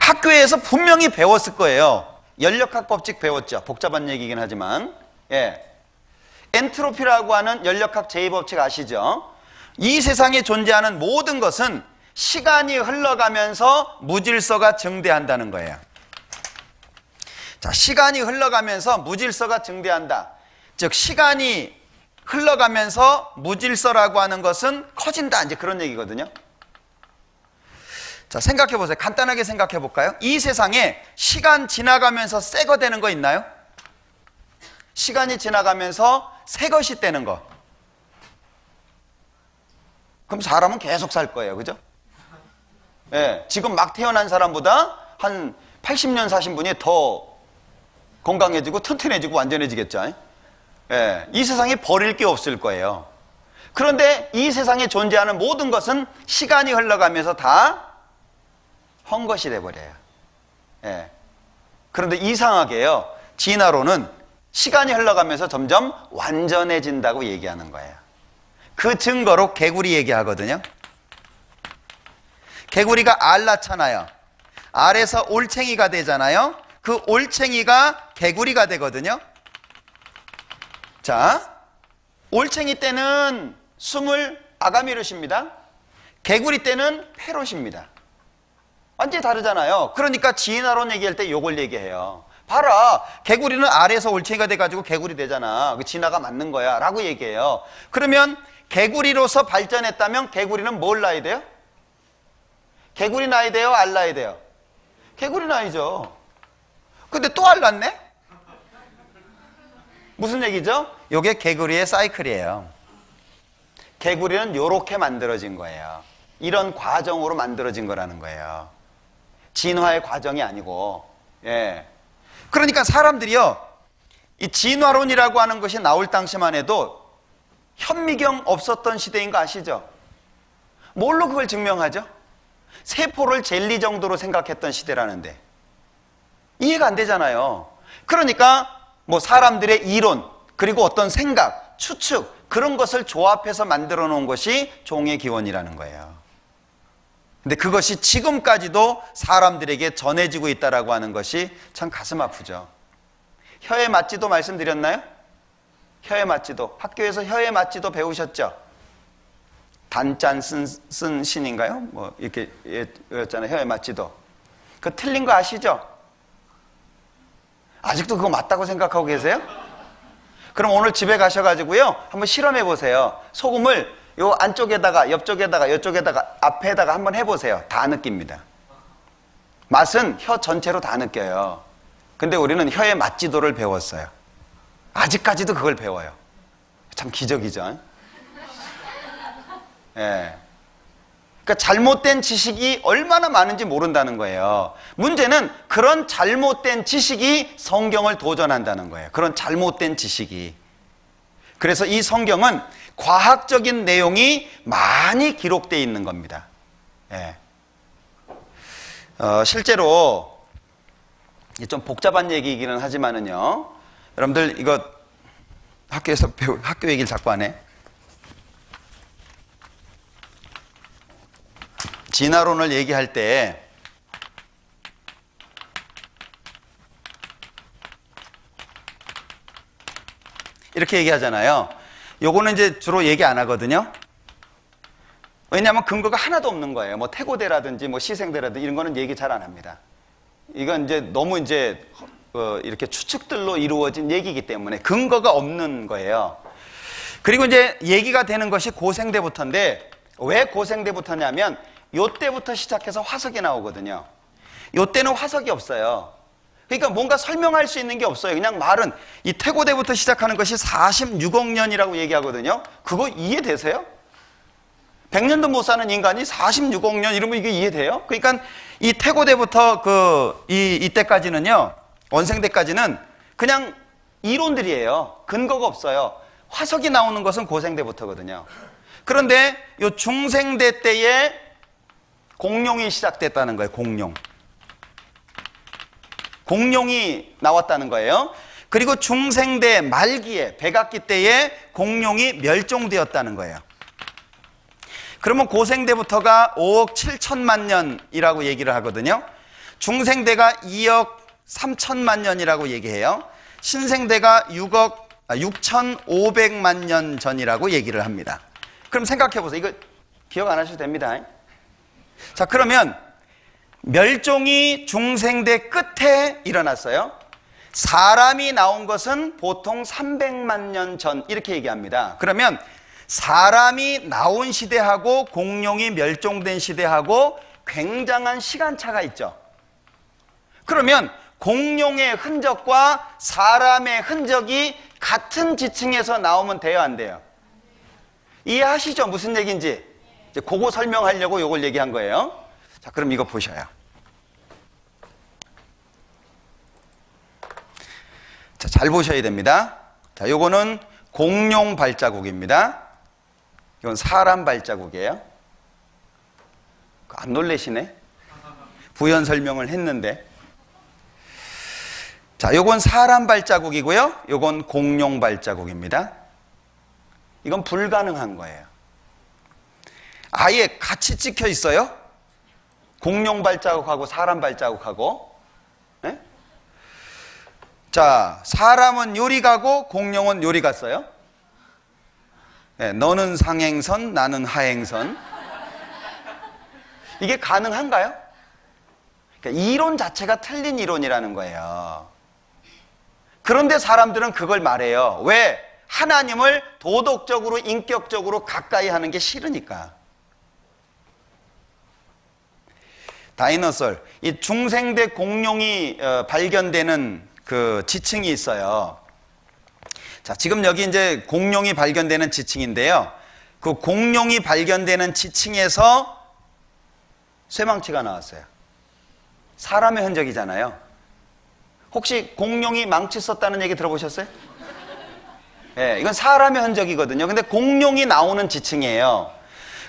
학교에서 분명히 배웠을 거예요. 연력학 법칙 배웠죠. 복잡한 얘기긴 하지만. 예. 엔트로피라고 하는 연력학 제2법칙 아시죠? 이 세상에 존재하는 모든 것은 시간이 흘러가면서 무질서가 증대한다는 거예요. 자, 시간이 흘러가면서 무질서가 증대한다. 즉, 시간이 흘러가면서 무질서라고 하는 것은 커진다. 이제 그런 얘기거든요. 자, 생각해 보세요. 간단하게 생각해 볼까요? 이 세상에 시간 지나가면서 새 거 되는 거 있나요? 시간이 지나가면서 새 것이 되는 거. 그럼 사람은 계속 살 거예요. 그죠? 예, 지금 막 태어난 사람보다 한 80년 사신 분이 더 건강해지고 튼튼해지고 완전해지겠죠. 예, 이 세상에 버릴 게 없을 거예요. 그런데 이 세상에 존재하는 모든 것은 시간이 흘러가면서 다 헛것이 돼버려요. 예. 그런데 이상하게요, 진화론은 시간이 흘러가면서 점점 완전해진다고 얘기하는 거예요. 그 증거로 개구리 얘기하거든요. 개구리가 알 낳잖아요. 알에서 올챙이가 되잖아요. 그 올챙이가 개구리가 되거든요. 자, 올챙이 때는 숨을 아가미롯입니다. 개구리 때는 페롯입니다. 완전히 다르잖아요. 그러니까 진화론 얘기할 때 요걸 얘기해요. 봐라, 개구리는 알에서 올챙이가 돼가지고 개구리 되잖아. 그 진화가 맞는 거야 라고 얘기해요. 그러면 개구리로서 발전했다면 개구리는 뭘 낳아야 돼요? 개구리 낳아야 돼요? 알 낳아야 돼요? 개구리 낳아야죠. 근데 또 알 낳네? 무슨 얘기죠? 요게 개구리의 사이클이에요. 개구리는 요렇게 만들어진 거예요. 이런 과정으로 만들어진 거라는 거예요. 진화의 과정이 아니고. 예. 그러니까 사람들이요, 이 진화론이라고 하는 것이 나올 당시만 해도 현미경 없었던 시대인 거 아시죠? 뭘로 그걸 증명하죠? 세포를 젤리 정도로 생각했던 시대라는데 이해가 안 되잖아요. 그러니까 뭐 사람들의 이론, 그리고 어떤 생각, 추측, 그런 것을 조합해서 만들어 놓은 것이 종의 기원이라는 거예요. 근데 그것이 지금까지도 사람들에게 전해지고 있다라고 하는 것이 참 가슴 아프죠. 혀의 맞지도 말씀드렸나요? 혀의 맞지도. 학교에서 혀의 맞지도 배우셨죠? 단짠 쓴 신인가요? 뭐 이렇게 였잖아요. 혀의 맞지도. 그거 틀린 거 아시죠? 아직도 그거 맞다고 생각하고 계세요? 그럼 오늘 집에 가셔가지고요, 한번 실험해 보세요. 소금을 요 안쪽에다가, 옆쪽에다가, 이쪽에다가, 앞에다가 한번 해보세요. 다 느낍니다. 맛은 혀 전체로 다 느껴요. 근데 우리는 혀의 맞지도를 배웠어요. 아직까지도 그걸 배워요. 참 기적이죠. 예. 그러니까 잘못된 지식이 얼마나 많은지 모른다는 거예요. 문제는 그런 잘못된 지식이 성경을 도전한다는 거예요. 그런 잘못된 지식이. 그래서 이 성경은 과학적인 내용이 많이 기록되어 있는 겁니다. 예. 실제로 좀 복잡한 얘기이기는 하지만은요, 여러분들 이거 학교에서 학교 얘기를 자꾸 하네. 진화론을 얘기할 때 이렇게 얘기하잖아요. 요거는 이제 주로 얘기 안 하거든요. 왜냐하면 근거가 하나도 없는 거예요. 뭐 태고대라든지 뭐 시생대라든지 이런 거는 얘기 잘 안 합니다. 이건 이제 너무 이제 이렇게 추측들로 이루어진 얘기이기 때문에 근거가 없는 거예요. 그리고 이제 얘기가 되는 것이 고생대부터인데, 왜 고생대부터냐면 요때부터 시작해서 화석이 나오거든요. 요때는 화석이 없어요. 그러니까 뭔가 설명할 수 있는 게 없어요. 그냥 말은 이 태고대부터 시작하는 것이 46억 년이라고 얘기하거든요. 그거 이해되세요? 100년도 못 사는 인간이 46억 년 이러면 이게 이해돼요? 그러니까 이 태고대부터 이때까지는요, 원생대까지는 그냥 이론들이에요. 근거가 없어요. 화석이 나오는 것은 고생대부터거든요. 그런데 요 중생대 때에 공룡이 시작됐다는 거예요. 공룡이 나왔다는 거예요. 그리고 중생대 말기에 백악기 때에 공룡이 멸종되었다는 거예요. 그러면 고생대부터가 5억 7천만 년이라고 얘기를 하거든요. 중생대가 2억 3천만 년이라고 얘기해요. 신생대가 6,500만 년 전이라고 얘기를 합니다. 그럼 생각해 보세요. 이거 기억 안 하셔도 됩니다. 자, 그러면 멸종이 중생대 끝에 일어났어요. 사람이 나온 것은 보통 300만 년 전 이렇게 얘기합니다. 그러면 사람이 나온 시대하고 공룡이 멸종된 시대하고 굉장한 시간차가 있죠. 그러면 공룡의 흔적과 사람의 흔적이 같은 지층에서 나오면 돼요, 안 돼요? 이해하시죠? 무슨 얘기인지. 이제 그거 설명하려고 이걸 얘기한 거예요. 자, 그럼 이거 보셔요. 자, 잘 보셔야 됩니다. 자, 요거는 공룡 발자국입니다. 이건 사람 발자국이에요. 안 놀래시네? 부연 설명을 했는데. 자, 요건 사람 발자국이고요. 요건 공룡 발자국입니다. 이건 불가능한 거예요. 아예 같이 찍혀 있어요. 공룡 발자국하고 사람 발자국하고. 네? 자, 사람은 요리 가고 공룡은 요리 갔어요. 네, 너는 상행선, 나는 하행선. 이게 가능한가요? 그러니까 이론 자체가 틀린 이론이라는 거예요. 그런데 사람들은 그걸 말해요. 왜? 하나님을 도덕적으로, 인격적으로 가까이 하는 게 싫으니까. 다이노솔, 이 중생대 공룡이 발견되는 그 지층이 있어요. 자, 지금 여기 이제 공룡이 발견되는 지층인데요. 그 공룡이 발견되는 지층에서 쇠망치가 나왔어요. 사람의 흔적이잖아요. 혹시 공룡이 망치 썼다는 얘기 들어보셨어요? 네, 이건 사람의 흔적이거든요. 근데 공룡이 나오는 지층이에요.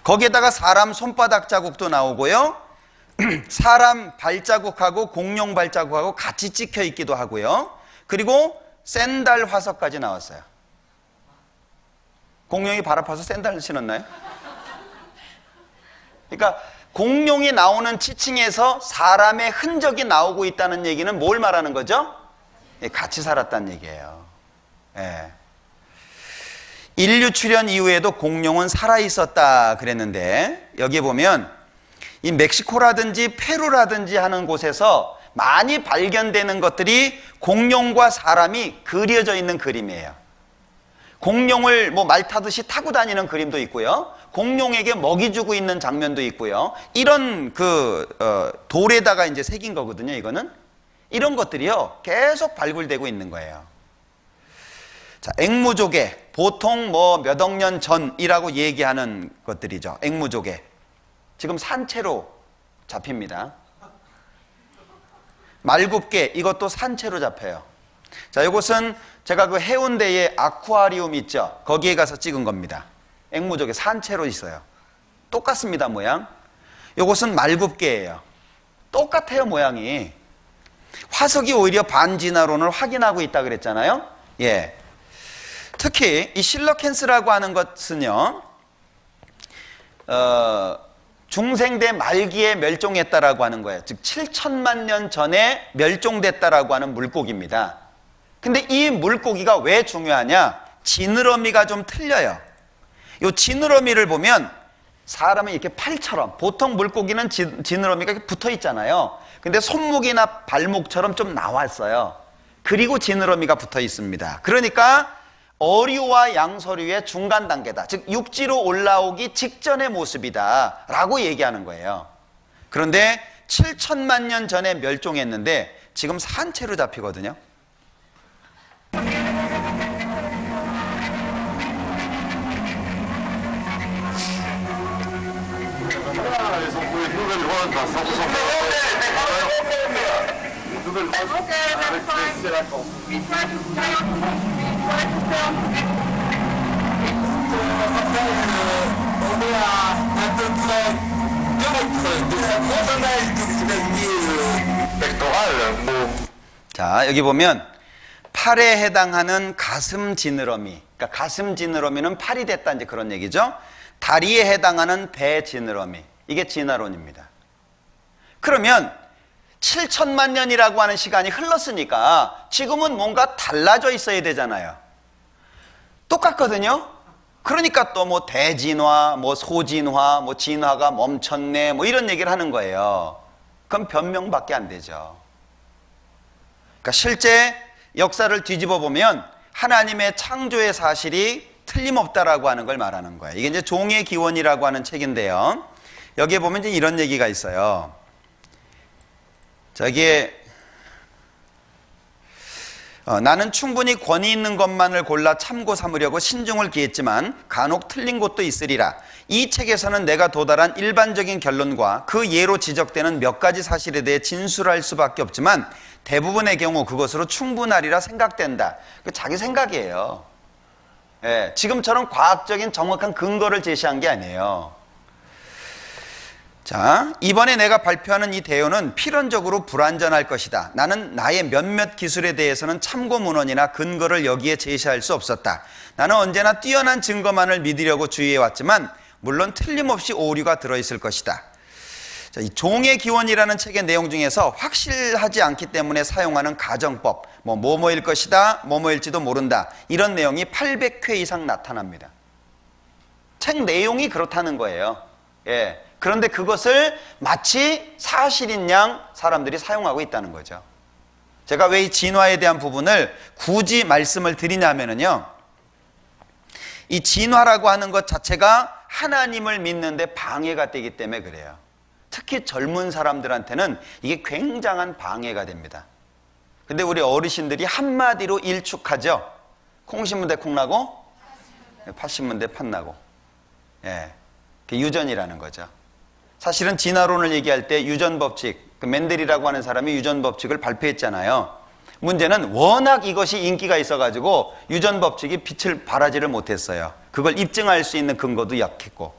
거기에다가 사람 손바닥 자국도 나오고요. 사람 발자국하고 공룡 발자국하고 같이 찍혀 있기도 하고요. 그리고 샌달 화석까지 나왔어요. 공룡이 발 아파서 샌달을 신었나요? 그러니까 공룡이 나오는 지층에서 사람의 흔적이 나오고 있다는 얘기는 뭘 말하는 거죠? 같이 살았다는 얘기예요. 예. 인류 출현 이후에도 공룡은 살아있었다 그랬는데, 여기 보면 이 멕시코라든지 페루라든지 하는 곳에서 많이 발견되는 것들이 공룡과 사람이 그려져 있는 그림이에요. 공룡을 뭐 말 타듯이 타고 다니는 그림도 있고요. 공룡에게 먹이 주고 있는 장면도 있고요. 이런 돌에다가 이제 새긴 거거든요, 이거는. 이런 것들이요, 계속 발굴되고 있는 거예요. 자, 앵무조개. 보통 뭐 몇 억 년 전이라고 얘기하는 것들이죠. 앵무조개. 지금 산채로 잡힙니다. 말굽게, 이것도 산채로 잡혀요. 자, 이것은 제가 그 해운대에 아쿠아리움 있죠? 거기에 가서 찍은 겁니다. 앵무조개 산채로 있어요. 똑같습니다, 모양. 이것은 말굽게예요. 똑같아요, 모양이. 화석이 오히려 반진화론을 확인하고 있다 그랬잖아요. 예. 특히 이 실러캔스라고 하는 것은요, 중생대 말기에 멸종했다라고 하는 거예요. 즉 7천만 년 전에 멸종됐다라고 하는 물고기입니다. 근데 이 물고기가 왜 중요하냐? 지느러미가 좀 틀려요. 이 지느러미를 보면 사람은 이렇게 팔처럼, 보통 물고기는 지느러미가 이렇게 붙어 있잖아요. 근데 손목이나 발목처럼 좀 나왔어요. 그리고 지느러미가 붙어 있습니다. 그러니까 어류와 양서류의 중간 단계다. 즉 육지로 올라오기 직전의 모습이다 라고 얘기하는 거예요. 그런데 7천만 년 전에 멸종했는데 지금 산채로 잡히거든요. 자, 여기 보면 팔에 해당하는 가슴 지느러미, 그러니까 가슴 지느러미는 팔이 됐다, 이제 그런 얘기죠. 다리에 해당하는 배 지느러미, 이게 진화론입니다. 그러면 7천만 년이라고 하는 시간이 흘렀으니까 지금은 뭔가 달라져 있어야 되잖아요. 똑같거든요. 그러니까 또 뭐 대진화, 뭐 소진화, 뭐 진화가 멈췄네, 뭐 이런 얘기를 하는 거예요. 그럼 변명밖에 안 되죠. 그러니까 실제 역사를 뒤집어 보면 하나님의 창조의 사실이 틀림없다라고 하는 걸 말하는 거예요. 이게 이제 종의 기원이라고 하는 책인데요. 여기에 보면 이제 이런 얘기가 있어요. 저기에 나는 충분히 권위 있는 것만을 골라 참고 삼으려고 신중을 기했지만 간혹 틀린 곳도 있으리라. 이 책에서는 내가 도달한 일반적인 결론과 그 예로 지적되는 몇 가지 사실에 대해 진술할 수밖에 없지만 대부분의 경우 그것으로 충분하리라 생각된다. 자기 생각이에요. 예, 지금처럼 과학적인 정확한 근거를 제시한 게 아니에요. 자, 이번에 내가 발표하는 이 대요는 필연적으로 불완전할 것이다. 나는 나의 몇몇 기술에 대해서는 참고 문헌이나 근거를 여기에 제시할 수 없었다. 나는 언제나 뛰어난 증거만을 믿으려고 주의해왔지만 물론 틀림없이 오류가 들어있을 것이다. 자, 이 종의 기원이라는 책의 내용 중에서 확실하지 않기 때문에 사용하는 가정법, 뭐뭐일 것이다, 뭐뭐일지도 모른다, 이런 내용이 800회 이상 나타납니다. 책 내용이 그렇다는 거예요. 예. 그런데 그것을 마치 사실인 양 사람들이 사용하고 있다는 거죠. 제가 왜 이 진화에 대한 부분을 굳이 말씀을 드리냐면요, 이 진화라고 하는 것 자체가 하나님을 믿는데 방해가 되기 때문에 그래요. 특히 젊은 사람들한테는 이게 굉장한 방해가 됩니다. 근데 우리 어르신들이 한마디로 일축하죠. 콩 심은 데 콩 나고 팥 심은 데 팥 나고. 예, 그게 유전이라는 거죠. 사실은 진화론을 얘기할 때 유전법칙, 그 맨델이라고 하는 사람이 유전법칙을 발표했잖아요. 문제는 워낙 이것이 인기가 있어가지고 유전법칙이 빛을 발하지를 못했어요. 그걸 입증할 수 있는 근거도 약했고.